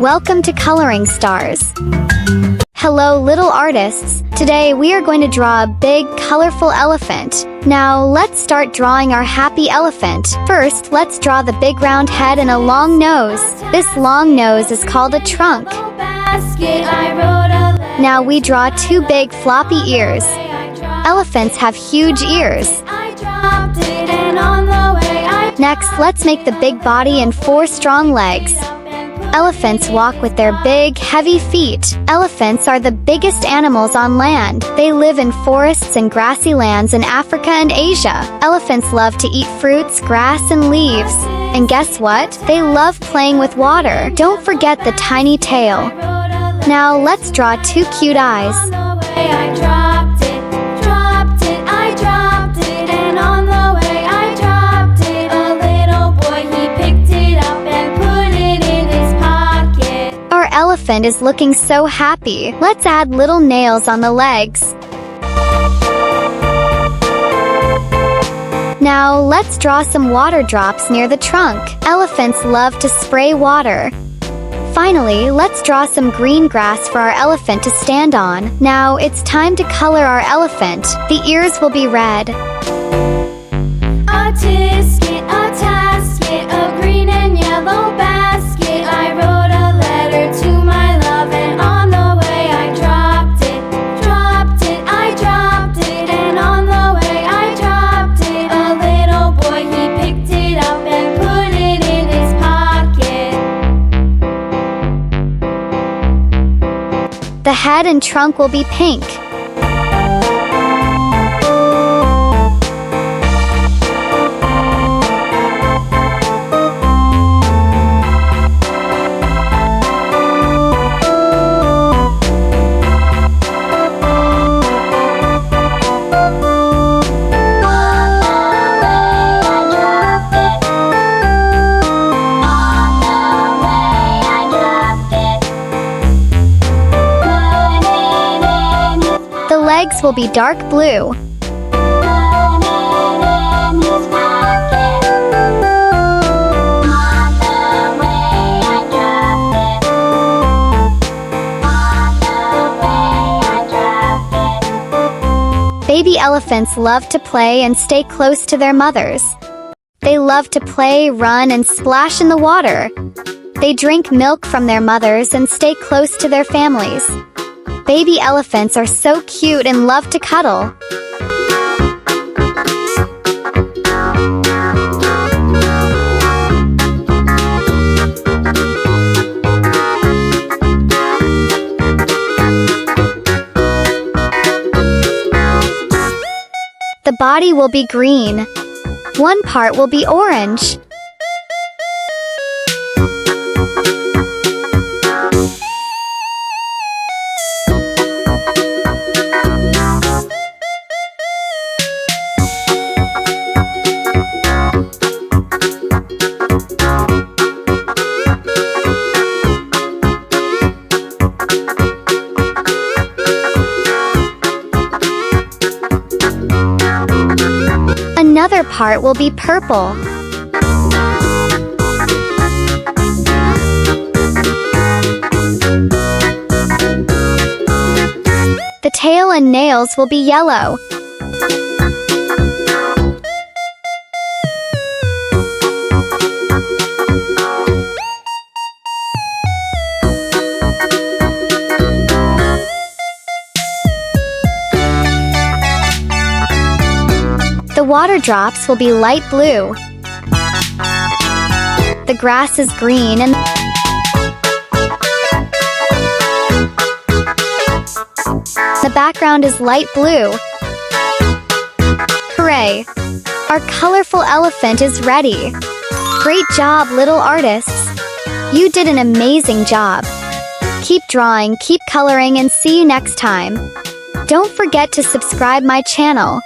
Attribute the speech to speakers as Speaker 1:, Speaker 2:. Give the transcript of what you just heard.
Speaker 1: Welcome to Coloring Stars. Hello little artists. Today we are going to draw a big, colorful elephant. Now let's start drawing our happy elephant. First, let's draw the big round head and a long nose. This long nose is called a trunk. Now we draw two big floppy ears. Elephants have huge ears. Next, let's make the big body and four strong legs. Elephants walk with their big, heavy feet. Elephants are the biggest animals on land. They live in forests and grassy lands in Africa and Asia. Elephants love to eat fruits, grass, and leaves. And guess what? They love playing with water. Don't forget the tiny tail. Now let's draw two cute eyes. Elephant is looking so happy. Let's add little nails on the legs. Now let's draw some water drops near the trunk. Elephants love to spray water. Finally, let's draw some green grass for our elephant to stand on. Now it's time to color our elephant. The ears will be red. A tisket, a tasket, a green and yellow basket. I wrote a letter to my love, and on the way I dropped it, I dropped it, and on the way I dropped it. A little boy, he picked it up and put it in his pocket. The head and trunk will be pink. Legs will be dark blue. Baby elephants love to play and stay close to their mothers. They love to play, run, and splash in the water. They drink milk from their mothers and stay close to their families. Baby elephants are so cute and love to cuddle. The body will be green. One part will be orange. Another part will be purple. The tail and nails will be yellow. The water drops will be light blue. The grass is green and the background is light blue. Hooray! Our colorful elephant is ready. Great job, little artists. You did an amazing job. Keep drawing, keep coloring, and see you next time. Don't forget to subscribe my channel.